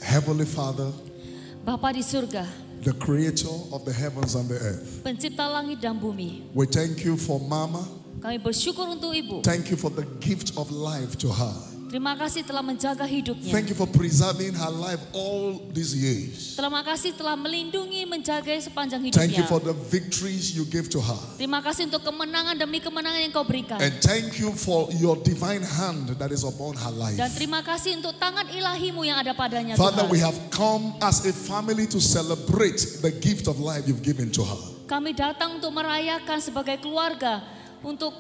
Heavenly Father, Bapa di surga, the creator of the heavens and the earth, pencipta langit dan bumi, we thank you for Mama. kami bersyukur untuk Ibu. Thank you for the gift of life to her. Terima kasih telah menjaga hidupnya. Thank you for preserving her life all these years. Terima kasih telah melindungi, menjaga sepanjang Thank you hidupnya. for the victories you give to her. Terima kasih untuk kemenangan demi kemenangan yang kau berikan. And thank you for your divine hand that is upon her life. Dan terima kasih untuk tangan ilahimu yang ada padanya, Father, Tuhan. we have come as a family to celebrate the gift of life you've given to her. Kami datang untuk merayakan sebagai keluarga untuk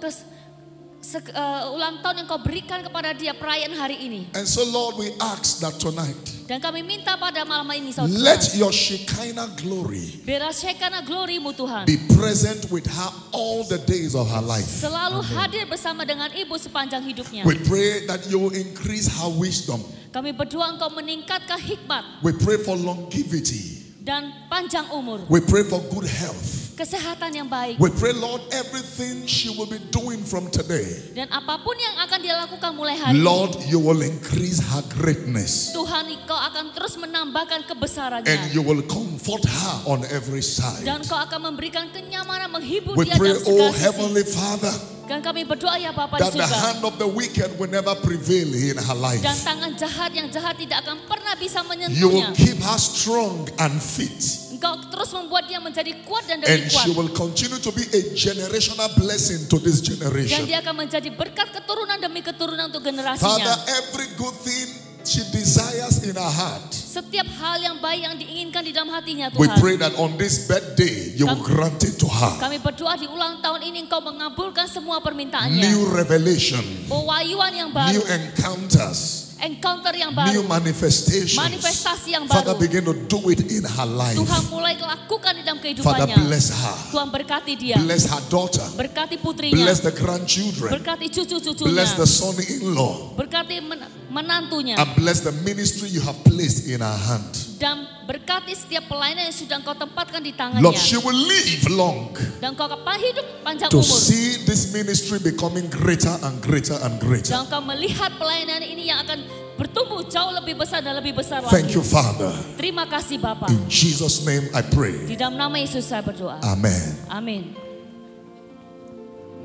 ulang tahun yang kau berikan kepada dia perayaan hari ini. And so Lord, we ask that tonight, Dan kami minta pada malam ini, saudara, let your Shekinah glory biarlah Shekinah glorimu, Tuhan, be present with her all the days of her life. selalu hadir bersama dengan Ibu sepanjang hidupnya. We pray that you will increase her wisdom. Kami berdoa engkau meningkatkan hikmat We pray for longevity. dan panjang umur, We pray for good health. kesehatan yang baik. We pray, Lord, everything she will be doing from today, Dan apapun yang akan dia lakukan mulai hari ini, Lord, you will increase her greatness. Tuhan, kau akan terus menambahkan kebesarannya. And you will comfort her on every side. Dan kau akan memberikan kenyamanan, menghibur We dia pray, dalam oh segala sisi. Heavenly Father, Dan kami berdoa ya Bapa di that the surga. hand of the wicked will never prevail in her life. Dan tangan jahat yang jahat tidak akan pernah bisa You will menyentuhnya. keep her strong and fit. Engkau terus membuat dia menjadi kuat dan And demi she kuat. will continue to be a generational blessing to this Dan generation. dia akan menjadi berkat keturunan demi keturunan untuk Father, generasinya. every good thing she desires in her heart, Setiap hal yang baik yang diinginkan di dalam hatinya, we Tuhan. pray that on this birthday, you will grant it to her. Kami berdoa di ulang tahun ini engkau mengabulkan semua permintaannya. New revelation, Pewahyuan yang new baru, encounters, encounter yang new baru, manifestations. manifestasi yang Father, baru. begin to do it in her life. Tuhan mulai lakukan di dalam Father, kehidupannya. bless her. Tuhan berkati dia, Bless her daughter. berkati putrinya, Bless the grandchildren. berkati cucu-cucunya, Bless the son-in-law. berkati menantunya, And bless the ministry you have placed in her hand. dan berkati setiap pelayanan yang sudah engkau tempatkan di tangannya. Lord, she will live long Dan engkau akan hidup panjang to umur. see this ministry becoming greater and greater and greater. Dan engkau melihat pelayanan ini yang akan bertumbuh jauh lebih besar dan lebih besar lagi. Thank you, Father. Terima kasih Bapa. In Jesus' name I Di pray. dalam nama Yesus saya berdoa. Amen. Amin.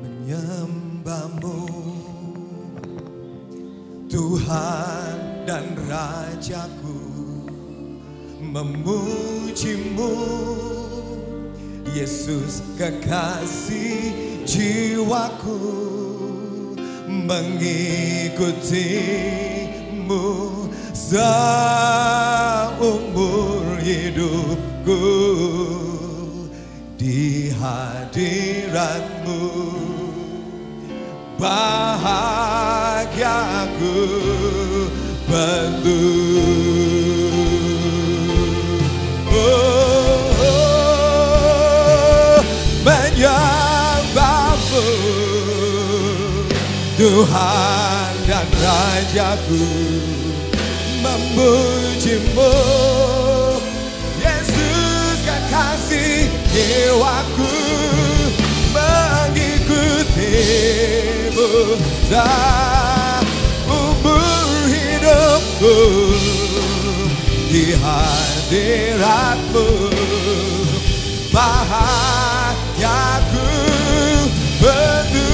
Menyembahmu Tuhan dan Rajaku, memujimu Yesus kekasih jiwaku, mengikutimu seumur hidupku. Di hadiratmu bahagiaku penuh. Menyembahmu Tuhan dan Rajaku, memujimu Yesus kekasih jiwaku, mengikutimu seumur hidupku. Di hadiratmu bahagiaku penuh.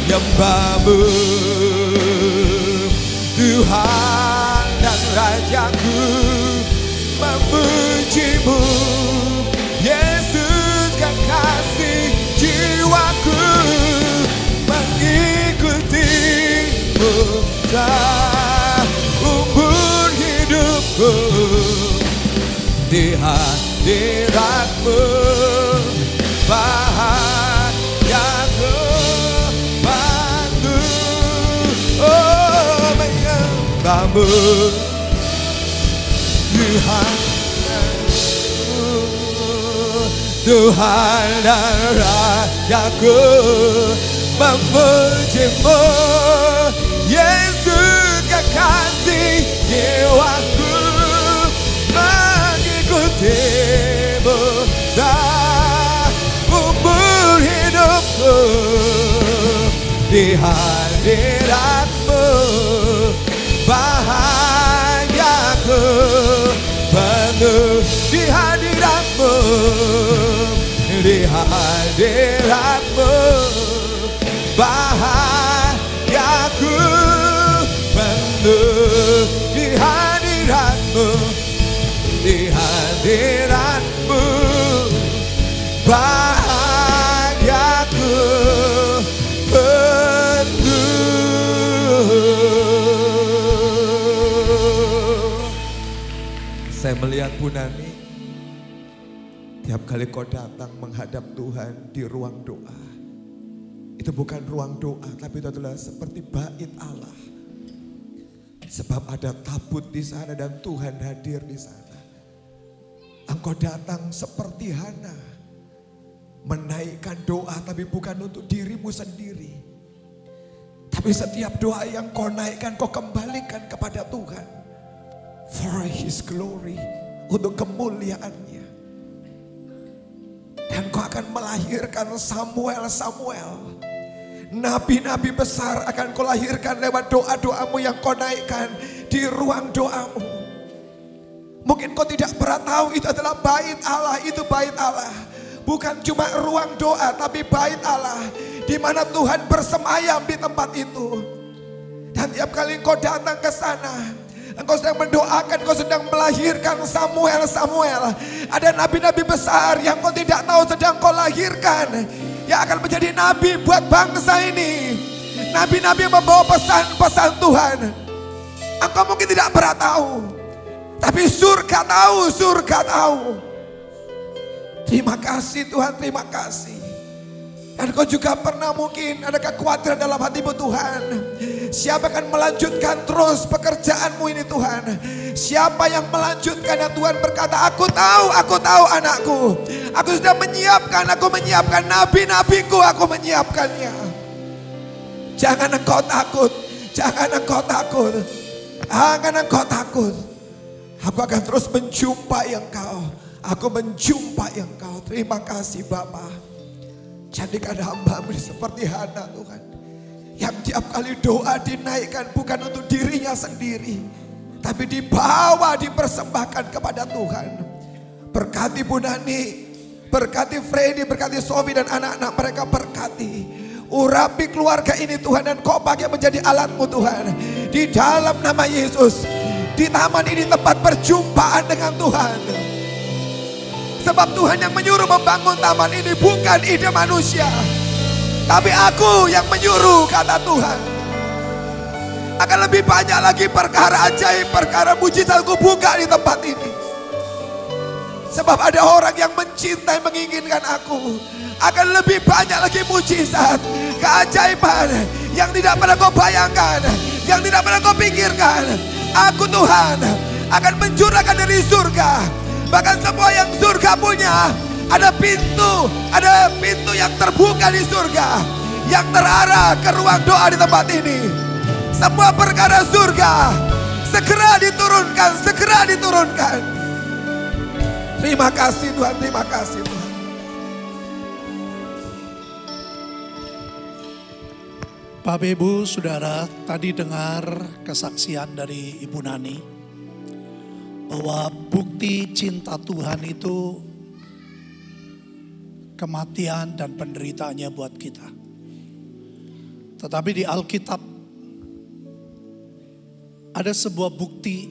Menyembahmu Tuhan dan Rajaku, memujimu Yesus kekasih jiwaku, mengikutimu seumur hidupku. Di hadiratmu bahagiaku penuh. Oh, menyembahmu Tuhan dan Rajaku, memujimu Yesus kekasih jiwaku, mengikutimu seumur hidupku. Di hadiratmu bahagia hadiratmu, bahagiaku penuh di hadiratmu, di hadiratmu, bahagiaku penuh. Saya melihat Bu Nani, tiap kali kau datang menghadap Tuhan di ruang doa, itu bukan ruang doa, tapi itu adalah seperti bait Allah. Sebab ada tabut di sana dan Tuhan hadir di sana. Engkau datang seperti Hana, menaikkan doa tapi bukan untuk dirimu sendiri. Tapi setiap doa yang kau naikkan, kau kembalikan kepada Tuhan. For His glory, untuk kemuliaannya. Dan kau akan melahirkan Samuel-Samuel. Nabi-nabi besar akan kau lahirkan lewat doa-doamu yang kau naikkan di ruang doamu. Mungkin kau tidak pernah tahu itu adalah bait Allah, itu bait Allah. Bukan cuma ruang doa, tapi bait Allah. Di mana Tuhan bersemayam di tempat itu. Dan tiap kali kau datang ke sana, engkau sedang mendoakan, engkau sedang melahirkan Samuel-Samuel. Ada nabi-nabi besar yang kau tidak tahu sedang kau lahirkan, yang akan menjadi nabi buat bangsa ini. Nabi-nabi yang membawa pesan-pesan Tuhan. Engkau mungkin tidak pernah tahu, tapi surga tahu, surga tahu. Terima kasih Tuhan, terima kasih. Dan kau juga pernah mungkin ada kekhawatiran dalam hatimu, Tuhan. Siapa akan melanjutkan terus pekerjaanmu ini, Tuhan? Siapa yang melanjutkan? Dan Tuhan berkata, aku tahu anakku. Aku sudah menyiapkan, aku menyiapkan nabi-nabiku, aku menyiapkannya. Jangan engkau takut, jangan engkau takut. Jangan engkau takut. Aku akan terus menjumpai engkau. Aku menjumpai engkau. Terima kasih Bapa. Jadikan hamba-Mu seperti Hana, Tuhan. Yang tiap kali doa dinaikkan bukan untuk dirinya sendiri, tapi dibawa, dipersembahkan kepada Tuhan. Berkati Bu Nani, berkati Freddy, berkati Sofi dan anak-anak mereka, berkati. Urapi keluarga ini Tuhan, dan kau pakai menjadi alat-Mu Tuhan. Di dalam nama Yesus, di taman ini tempat perjumpaan dengan Tuhan. Sebab Tuhan yang menyuruh membangun taman ini bukan ide manusia, tapi aku yang menyuruh, kata Tuhan. Akan lebih banyak lagi perkara ajaib, perkara mujizat aku buka di tempat ini. Sebab ada orang yang mencintai, menginginkan aku. Akan lebih banyak lagi mujizat, keajaiban yang tidak pernah kau bayangkan, yang tidak pernah kau pikirkan. Aku Tuhan akan mencurahkan dari surga. Bahkan semua yang surga punya, ada pintu yang terbuka di surga, yang terarah ke ruang doa di tempat ini. Semua perkara surga segera diturunkan, segera diturunkan. Terima kasih Tuhan, terima kasih Tuhan. Bapak Ibu Saudara, tadi dengar kesaksian dari Ibu Nani bahwa bukti cinta Tuhan itu kematian dan penderitaannya buat kita. Tetapi di Alkitab ada sebuah bukti,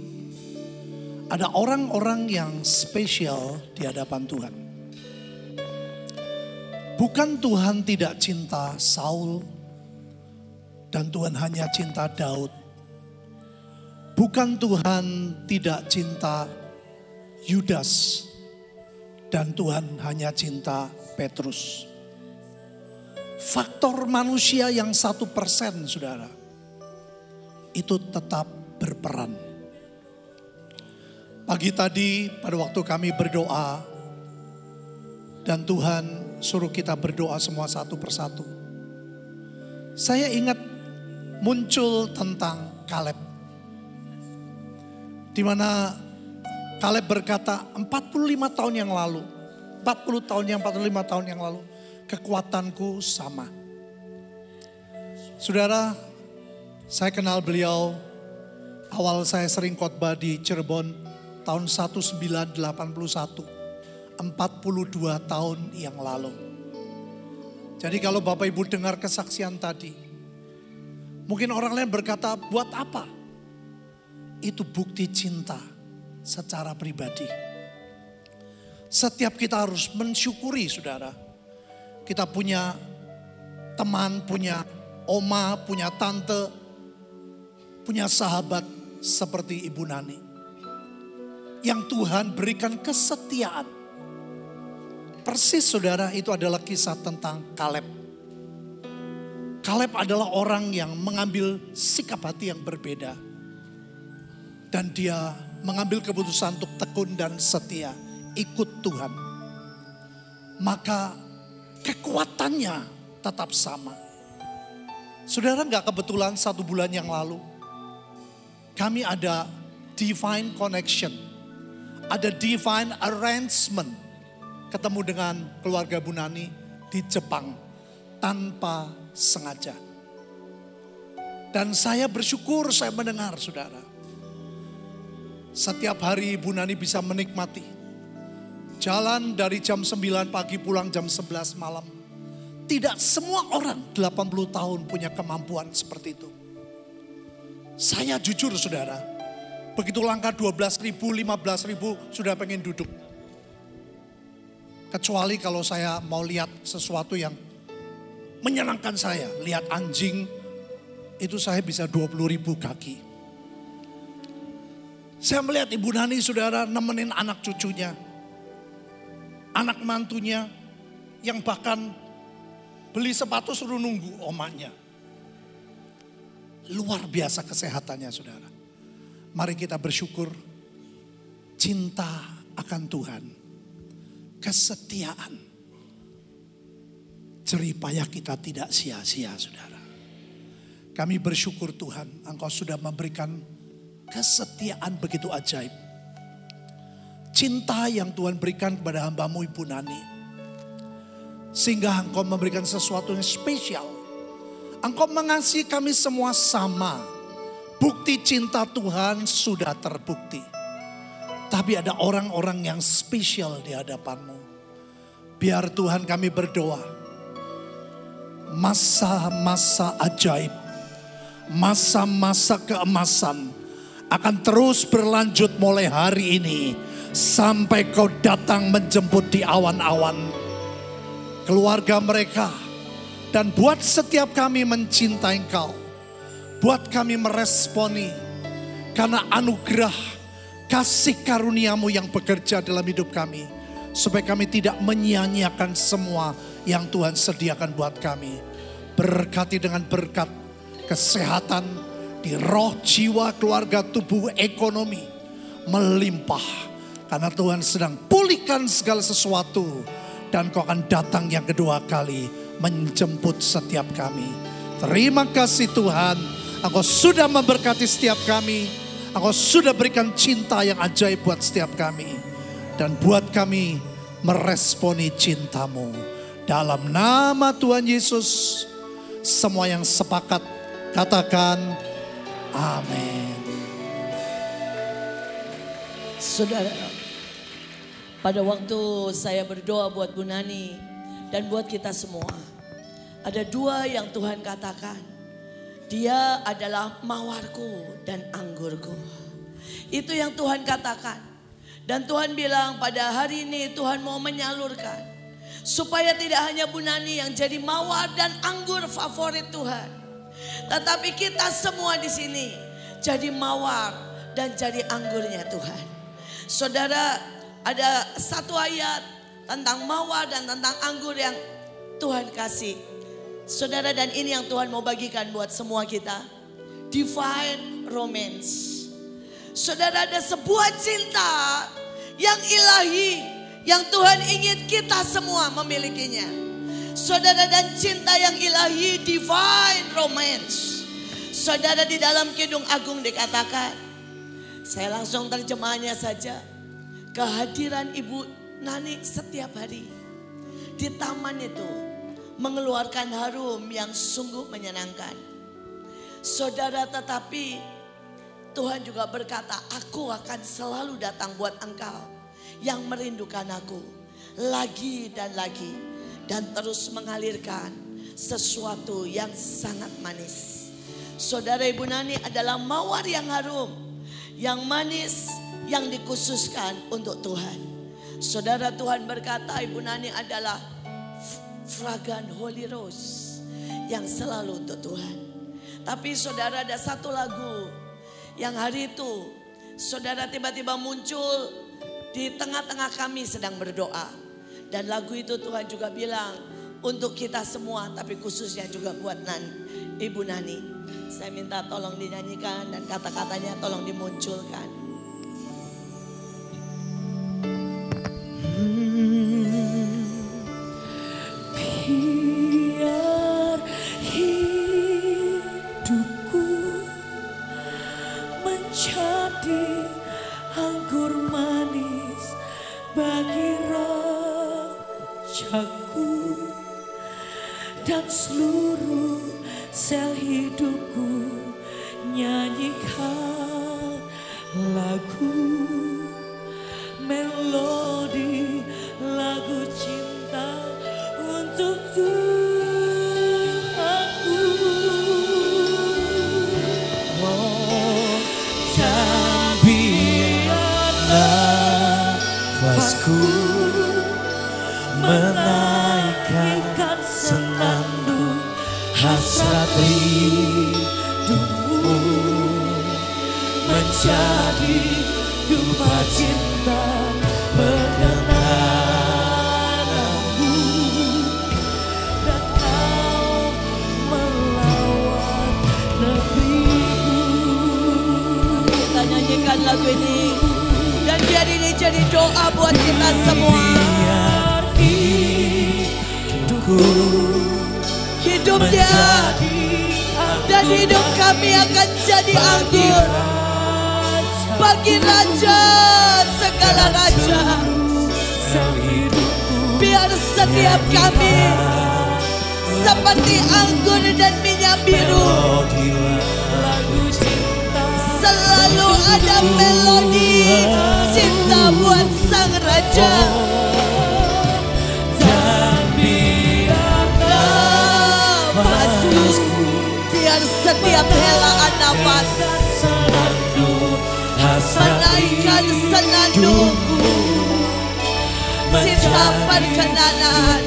ada orang-orang yang spesial di hadapan Tuhan. Bukan Tuhan tidak cinta Saul dan Tuhan hanya cinta Daud. Bukan Tuhan tidak cinta Yudas dan Tuhan hanya cinta Petrus. Faktor manusia yang 1%, saudara, itu tetap berperan. Pagi tadi pada waktu kami berdoa dan Tuhan suruh kita berdoa semua satu persatu, saya ingat muncul tentang Kaleb. Di mana Kaleb berkata 45 tahun yang lalu, 45 tahun yang lalu, kekuatanku sama. Saudara, saya kenal beliau, awal saya sering khotbah di Cirebon tahun 1981, 42 tahun yang lalu. Jadi kalau Bapak Ibu dengar kesaksian tadi, mungkin orang lain berkata, buat apa? Itu bukti cinta secara pribadi. Setiap kita harus mensyukuri, saudara. Kita punya teman, punya oma, punya tante, punya sahabat seperti Ibu Nani. Yang Tuhan berikan kesetiaan. Persis saudara, itu adalah kisah tentang Kaleb. Kaleb adalah orang yang mengambil sikap hati yang berbeda. Dan dia mengambil keputusan untuk tekun dan setia. Ikut Tuhan. Maka kekuatannya tetap sama. Saudara, gak kebetulan 1 bulan yang lalu, kami ada divine connection. Ada divine arrangement. Ketemu dengan keluarga Bu Nani di Jepang tanpa sengaja. Dan saya bersyukur saya mendengar, saudara. Setiap hari Bu Nani bisa menikmati jalan dari jam 9 pagi pulang jam 11 malam. Tidak semua orang 80 tahun punya kemampuan seperti itu. Saya jujur, saudara, begitu langkah 12.000, 15.000 sudah pengen duduk. Kecuali kalau saya mau lihat sesuatu yang menyenangkan saya. Lihat anjing, itu saya bisa 20.000 kaki. Saya melihat Ibu Nani, saudara, nemenin anak cucunya. Anak mantunya yang bahkan beli sepatu suruh nunggu omanya. Luar biasa kesehatannya, saudara. Mari kita bersyukur, cinta akan Tuhan. Kesetiaan. Jeripayah kita tidak sia-sia, saudara. Kami bersyukur Tuhan, Engkau sudah memberikan kesetiaan begitu ajaib. Cinta yang Tuhan berikan kepada hamba-Mu Ibu Nani. Sehingga Engkau memberikan sesuatu yang spesial. Engkau mengasihi kami semua sama. Bukti cinta Tuhan sudah terbukti. Tapi ada orang-orang yang spesial di hadapan-Mu. Biar Tuhan kami berdoa. Masa-masa ajaib. Masa-masa keemasan. Akan terus berlanjut mulai hari ini. Sampai Kau datang menjemput di awan-awan. Keluarga mereka. Dan buat setiap kami mencintai Engkau. Buat kami meresponi. Karena anugerah kasih karunia-Mu yang bekerja dalam hidup kami. Supaya kami tidak menyia-nyiakan semua yang Tuhan sediakan buat kami. Berkati dengan berkat kesehatan di roh, jiwa, keluarga, tubuh, ekonomi. Melimpah. Karena Tuhan sedang pulihkan segala sesuatu. Dan Kau akan datang yang kedua kali menjemput setiap kami. Terima kasih Tuhan. Engkau sudah memberkati setiap kami. Engkau sudah berikan cinta yang ajaib buat setiap kami. Dan buat kami meresponi cinta-Mu. Dalam nama Tuhan Yesus. Semua yang sepakat katakan amin. Saudara, pada waktu saya berdoa buat Bu Nani dan buat kita semua. Ada 2 yang Tuhan katakan. Dia adalah mawarku dan anggurku. Itu yang Tuhan katakan. Dan Tuhan bilang pada hari ini Tuhan mau menyalurkan. Supaya tidak hanya Bu Nani yang jadi mawar dan anggur favorit Tuhan. Tetapi kita semua di sini jadi mawar dan jadi anggurnya Tuhan. Saudara, ada 1 ayat tentang mawar dan tentang anggur yang Tuhan kasih. Saudara, dan ini yang Tuhan mau bagikan buat semua kita. Divine romance. Saudara, ada sebuah cinta yang ilahi, yang Tuhan ingin kita semua memilikinya. Saudara, dan cinta yang ilahi, divine romance. Saudara, di dalam Kidung Agung dikatakan, saya langsung terjemahannya saja. Kehadiran Ibu Nani setiap hari di taman itu mengeluarkan harum yang sungguh menyenangkan. Saudara, tetapi Tuhan juga berkata, aku akan selalu datang buat engkau yang merindukan aku lagi dan lagi. dan terus mengalirkan sesuatu yang sangat manis. Saudara Ibu Nani adalah mawar yang harum, yang manis, yang dikhususkan untuk Tuhan. Saudara, Tuhan berkata Ibu Nani adalah fragrant holy rose yang selalu untuk Tuhan. Tapi saudara, ada satu lagu yang hari itu saudara tiba-tiba muncul di tengah-tengah kami sedang berdoa. Dan lagu itu Tuhan juga bilang untuk kita semua, tapi khususnya juga buat Ibu Nani. Saya minta tolong dinyanyikan dan kata-katanya tolong dimunculkan. Biar hidupku menjadi anggur manis bagi rajaku, dan seluruh sel hidupku nyanyikan lagu melodi lagu cinta untuk Tuhanku. Oh, dan biarlah nafasku menaikkan senandung hasrat rindumu, menjadi dupa cinta perkenananmu, Dan kau melawat negeriku. Kita nyanyikan lagu ini dan biar ini jadi doa buat kita semua. Hidupnya dan hidup kami akan jadi anggur bagi raja segala raja. Biar setiap kami seperti anggur dan minyak biru, selalu ada melodi cinta buat sang raja. Biar setiap helaan nafas menaikkan senandungku, cinta perkenanan,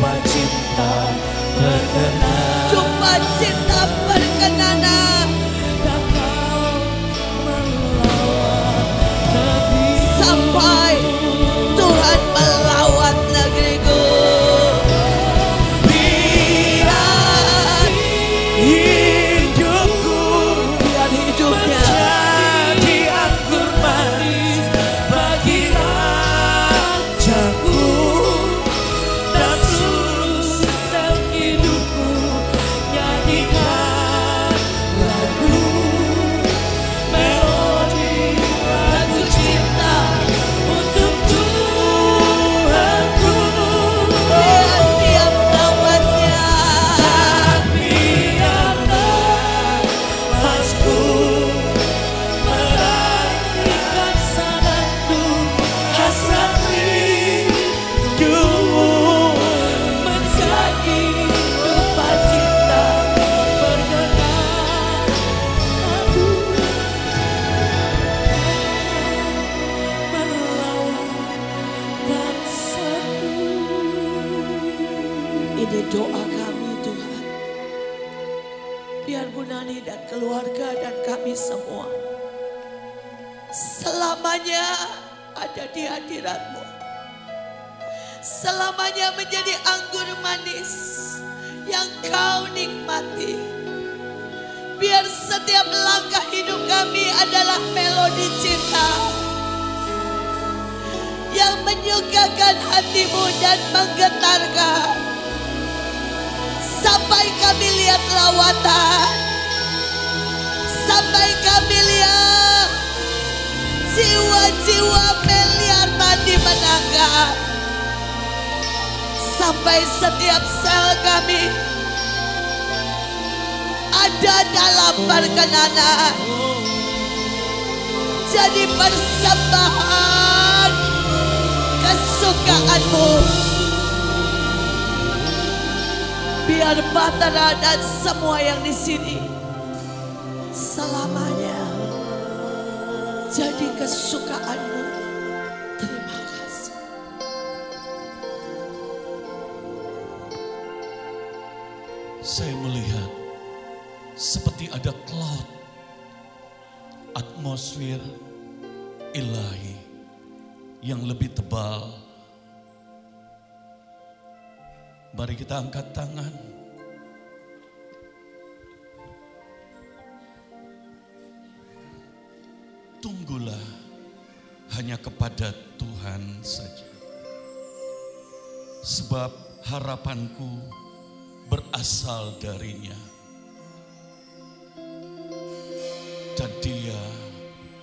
dupa cinta perkenanan. Sampai Tuhan melawat negeriku. Ini doa kami Tuhan. Biar Bu Nani dan keluarga dan kami semua selamanya ada di hadirat-Mu. Selamanya menjadi anggur manis yang Kau nikmati. Biar setiap langkah hidup kami adalah melodi cinta yang menyukakan hati-Mu dan menggetarkan. Sampai kami lihat lawatan, sampai kami lihat jiwa-jiwa miliaran dimenangkan, sampai setiap sel kami ada dalam perkenanan, jadi persembahan kesukaan-Mu. Biar Batara dan semua yang di sini selamanya jadi kesukaanmu. Terima kasih. Saya melihat seperti ada cloud, atmosfer ilahi yang lebih tebal. Mari kita angkat tangan. Tunggulah hanya kepada Tuhan saja. Sebab harapanku berasal darinya. Dan Dia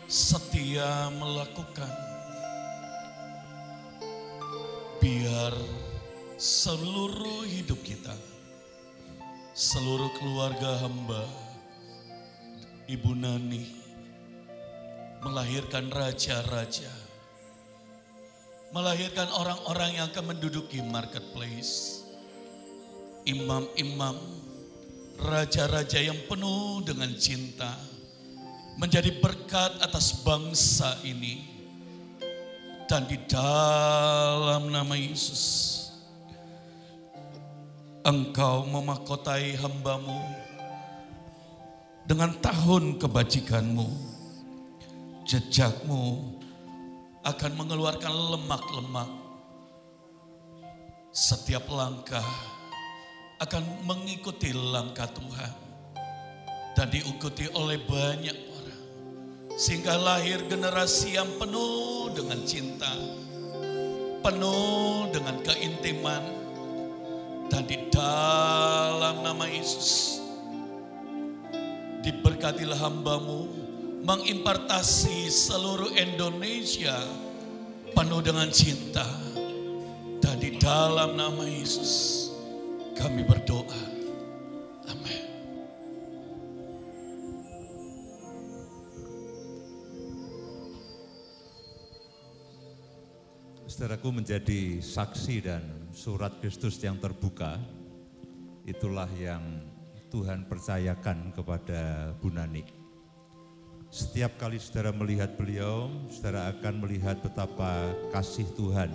setia melakukan. Biar seluruh hidup kita, seluruh keluarga hamba, Ibu Nani, melahirkan raja-raja, melahirkan orang-orang yang akan menduduki marketplace, imam-imam, raja-raja yang penuh dengan cinta, menjadi berkat atas bangsa ini. Dan di dalam nama Yesus, Engkau memahkotai hamba-Mu dengan tahun kebajikan-Mu. Jejak-Mu akan mengeluarkan lemak-lemak. Setiap langkah akan mengikuti langkah Tuhan dan diikuti oleh banyak orang. Sehingga lahir generasi yang penuh dengan cinta, penuh dengan keintiman. Dan di dalam nama Yesus, diberkatilah hamba-Mu mengimpartasi seluruh Indonesia penuh dengan cinta. Dan di dalam nama Yesus kami berdoa. Amin. Saudaraku, menjadi saksi dan surat Kristus yang terbuka, itulah yang Tuhan percayakan kepada Bu Nani. Setiap kali saudara melihat beliau, saudara akan melihat betapa kasih Tuhan.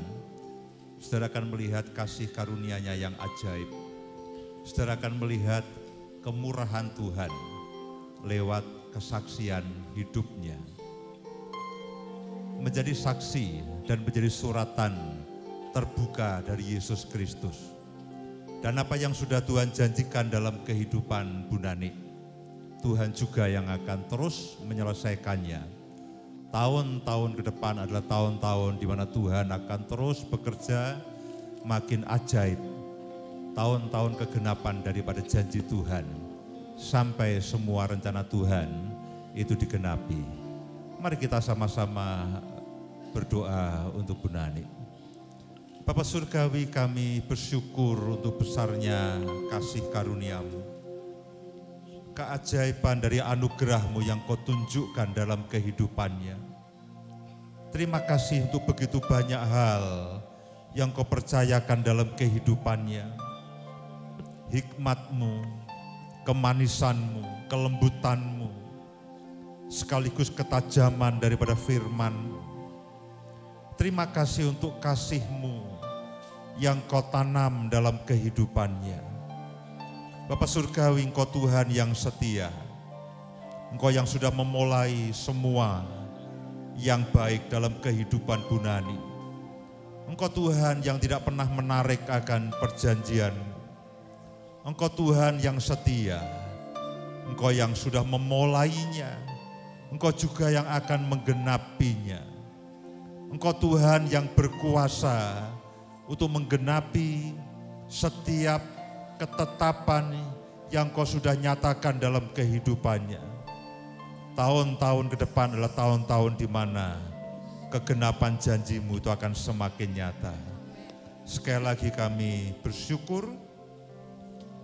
Saudara akan melihat kasih karunia-Nya yang ajaib. Saudara akan melihat kemurahan Tuhan lewat kesaksian hidupnya. Menjadi saksi dan menjadi suratan terbuka dari Yesus Kristus. Dan apa yang sudah Tuhan janjikan dalam kehidupan Bu Nani, Tuhan juga yang akan terus menyelesaikannya. Tahun-tahun ke depan adalah tahun-tahun di mana Tuhan akan terus bekerja makin ajaib. Tahun-tahun kegenapan daripada janji Tuhan, sampai semua rencana Tuhan itu digenapi. Mari kita sama-sama berdoa untuk Bu Nani. Bapa Surgawi, kami bersyukur untuk besarnya kasih karunia-Mu, keajaiban dari anugerah-Mu yang Kau tunjukkan dalam kehidupannya. Terima kasih untuk begitu banyak hal yang Kau percayakan dalam kehidupannya. Hikmat-Mu, kemanisan-Mu, kelembutan-Mu, sekaligus ketajaman daripada firman-Mu. Terima kasih untuk kasih-Mu yang Kau tanam dalam kehidupannya. Bapa Surgawi, Engkau Tuhan yang setia. Engkau yang sudah memulai semua yang baik dalam kehidupan Bu Nani. Engkau Tuhan yang tidak pernah menarik akan perjanjian-Mu. Engkau Tuhan yang setia. Engkau yang sudah memulainya. Engkau juga yang akan menggenapinya. Engkau Tuhan yang berkuasa untuk menggenapi setiap ketetapan yang Kau sudah nyatakan dalam kehidupannya. Tahun-tahun ke depan adalah tahun-tahun di mana kegenapan janji-Mu itu akan semakin nyata. Sekali lagi kami bersyukur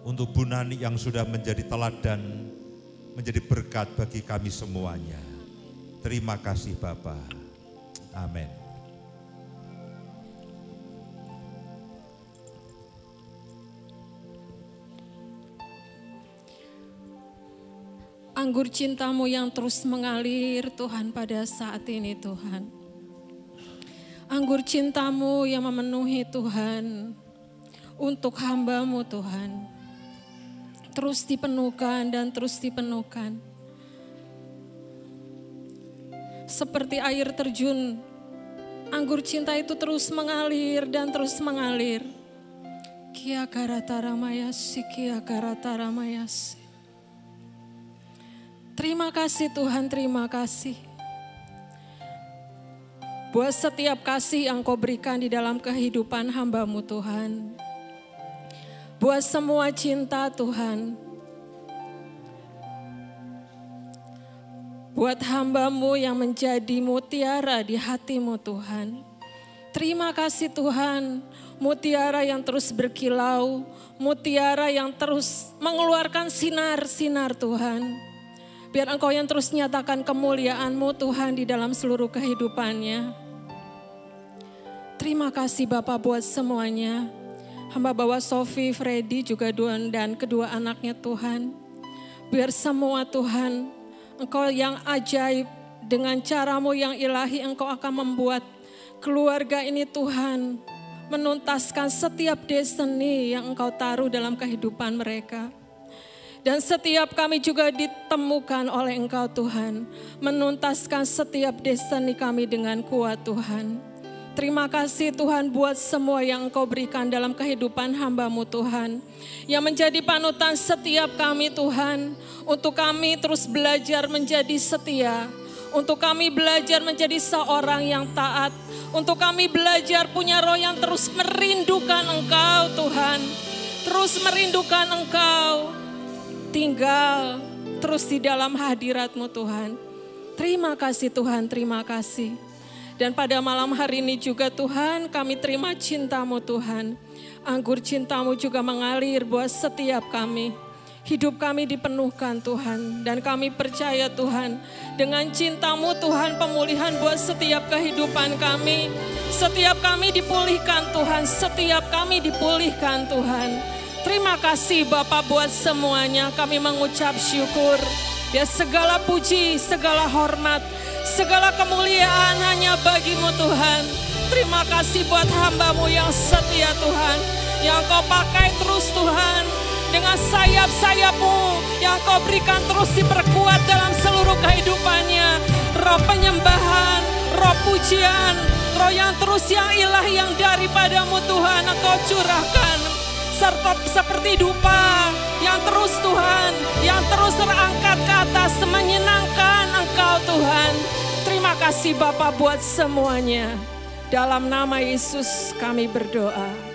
untuk Bu Nani yang sudah menjadi teladan, menjadi berkat bagi kami semuanya. Terima kasih Bapa. Amin. anggur cinta-Mu yang terus mengalir Tuhan pada saat ini Tuhan. Anggur cinta-Mu yang memenuhi Tuhan untuk hamba-Mu Tuhan. Terus dipenuhkan dan terus dipenuhkan. Seperti air terjun, anggur cinta itu terus mengalir dan terus mengalir. Kia karataramayasi, kia karataramayasi. Terima kasih Tuhan, terima kasih. Buat setiap kasih yang Kau berikan di dalam kehidupan hamba-Mu Tuhan. Buat semua cinta Tuhan. Buat hamba-Mu yang menjadi mutiara di hati-Mu Tuhan. Terima kasih Tuhan, mutiara yang terus berkilau, mutiara yang terus mengeluarkan sinar-sinar Tuhan. Biar Engkau yang terus nyatakan kemuliaan-Mu Tuhan di dalam seluruh kehidupannya. Terima kasih Bapak buat semuanya. Hamba bawa Sophie, Freddy juga dan kedua anaknya Tuhan. Biar semua Tuhan, Engkau yang ajaib dengan cara-Mu yang ilahi, Engkau akan membuat keluarga ini Tuhan menuntaskan setiap destiny yang Engkau taruh dalam kehidupan mereka. Dan setiap kami juga ditemukan oleh Engkau Tuhan, menuntaskan setiap destiny kami dengan kuat Tuhan. Terima kasih Tuhan buat semua yang Engkau berikan dalam kehidupan hamba-Mu Tuhan. Yang menjadi panutan setiap kami Tuhan, untuk kami terus belajar menjadi setia. Untuk kami belajar menjadi seorang yang taat. Untuk kami belajar punya roh yang terus merindukan Engkau Tuhan. Terus merindukan Engkau. Tinggal terus di dalam hadirat-Mu Tuhan. Terima kasih Tuhan, terima kasih. Dan pada malam hari ini juga Tuhan, kami terima cinta-Mu Tuhan. Anggur cinta-Mu juga mengalir buat setiap kami. Hidup kami dipenuhkan Tuhan. Dan kami percaya Tuhan, dengan cinta-Mu Tuhan, pemulihan buat setiap kehidupan kami. Setiap kami dipulihkan Tuhan, setiap kami dipulihkan Tuhan. Terima kasih Bapak buat semuanya, kami mengucap syukur. Biar segala puji, segala hormat, segala kemuliaan hanya bagi-Mu Tuhan. Terima kasih buat hamba-Mu yang setia Tuhan, yang Kau pakai terus Tuhan. Dengan sayap-sayap-Mu yang Kau berikan terus diperkuat dalam seluruh kehidupannya. Roh penyembahan, roh pujian, roh yang terus yang ilahi yang daripada-Mu Tuhan Engkau curahkan. Serta seperti dupa yang terus Tuhan, yang terus terangkat ke atas menyenangkan Engkau Tuhan. Terima kasih Bapa buat semuanya. Dalam nama Yesus kami berdoa.